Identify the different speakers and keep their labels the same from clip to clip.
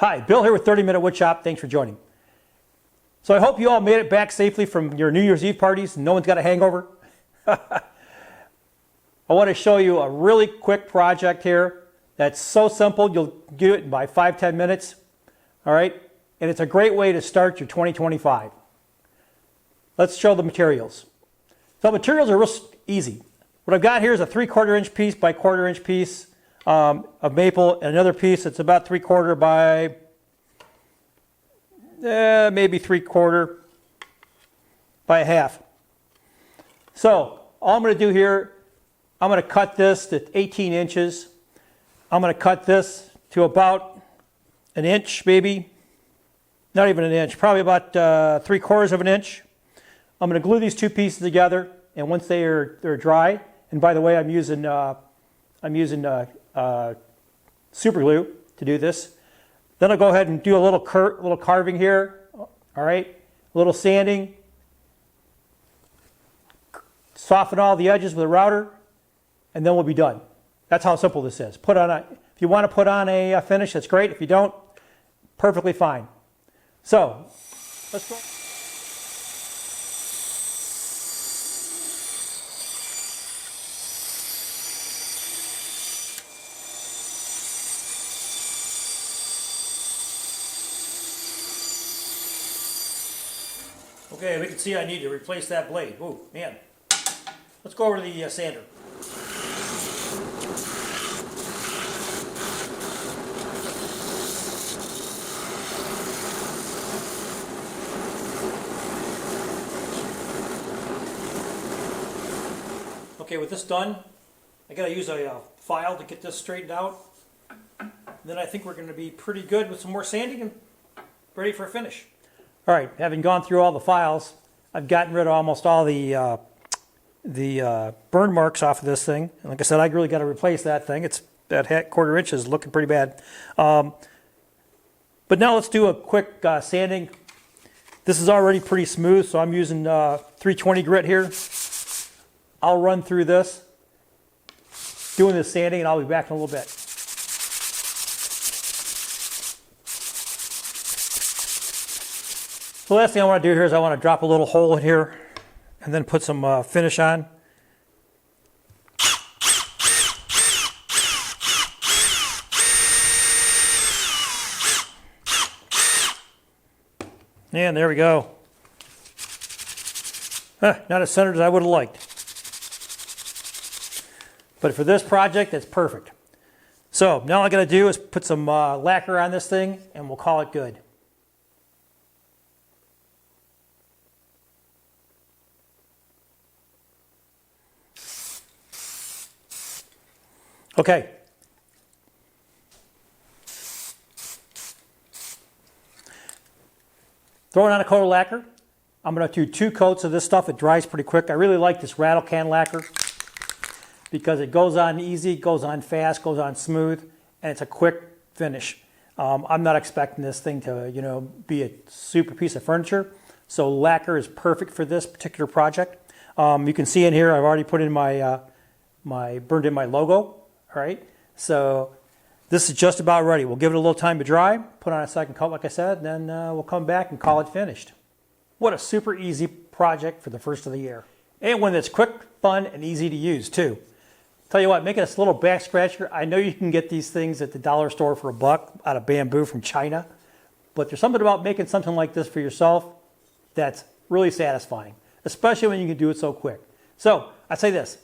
Speaker 1: Hi, Bill here with 30 Minute Woodshop. Thanks for joining. So I hope you all made it back safely from your New Year's Eve parties and no one's got a hangover. I want to show you a really quick project here that's so simple you'll do it in by 5-10 minutes. All right, and it's a great way to start your 2025. Let's show the materials. So materials are real easy. What I've got here is a 3/4 inch piece by 1/4 inch piece of maple, and another piece that's about 3/4 by maybe 3/4 by a half. So all I'm going to do here, I'm going to cut this to 18 inches. I'm going to cut this to about an inch, maybe. Not even an inch, probably about 3/4 of an inch. I'm going to glue these two pieces together, and once they're dry, and by the way, I'm using super glue to do this. Then I'll go ahead and do a little carving here. All right, a little sanding. Soften all the edges with a router, and then we'll be done. That's how simple this is. If you want to put on a finish, that's great. If you don't, perfectly fine. So let's go. Okay, we can see I need to replace that blade. Oh, man. Let's go over to the sander. Okay, with this done, I gotta use a file to get this straightened out. Then I think we're gonna be pretty good with some more sanding and ready for a finish. All right, having gone through all the files, I've gotten rid of almost all the burn marks off of this thing. And like I said, I really got to replace that thing. It's that 1/4 inch is looking pretty bad. But now let's do a quick sanding. This is already pretty smooth, so I'm using 320 grit here. I'll run through this, doing this sanding, and I'll be back in a little bit. The last thing I want to do here is I want to drop a little hole in here and then put some finish on. And there we go. Not as centered as I would have liked. But for this project, that's perfect. So now all I got to do is put some lacquer on this thing and we'll call it good. Okay. Throwing on a coat of lacquer. I'm going to do 2 coats of this stuff. It dries pretty quick. I really like this rattle can lacquer because it goes on easy, goes on fast, goes on smooth, and it's a quick finish. I'm not expecting this thing to, be a super piece of furniture. So lacquer is perfect for this particular project. You can see in here I've already put in my burned in my logo. All right, so this is just about ready. We'll give it a little time to dry, put on a second coat like I said, and then we'll come back and call it finished. What a super easy project for the first of the year. And one that's quick, fun, and easy to use too. Tell you what, making this little back scratcher, I know you can get these things at the dollar store for $1 out of bamboo from China, but there's something about making something like this for yourself that's really satisfying, especially when you can do it so quick. So I say this.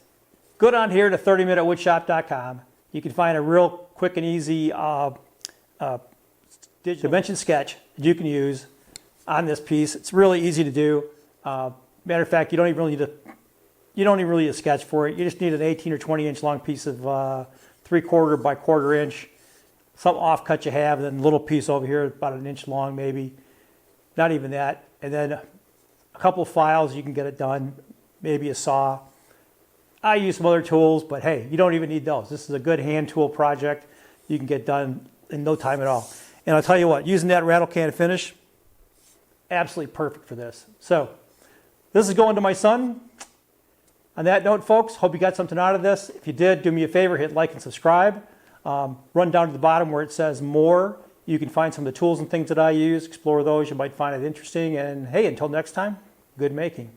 Speaker 1: Go down here to 30minutewoodshop.com. You can find a real quick and easy dimension sketch that you can use on this piece. It's really easy to do. Matter of fact, you don't even really need a sketch for it. You just need an 18 or 20 inch long piece of 3/4 by 1/4 inch. Some offcut you have, and then a little piece over here about an inch long maybe. Not even that. And then a couple of files, you can get it done. Maybe a saw. I use some other tools, but hey, you don't even need those. This is a good hand tool project. You can get done in no time at all. And I'll tell you what, using that rattle can finish, absolutely perfect for this. So this is going to my son. On that note, folks, hope you got something out of this. If you did, do me a favor, hit like and subscribe. Run down to the bottom where it says more. You can find some of the tools and things that I use, explore those. You might find it interesting. And hey, until next time, good making.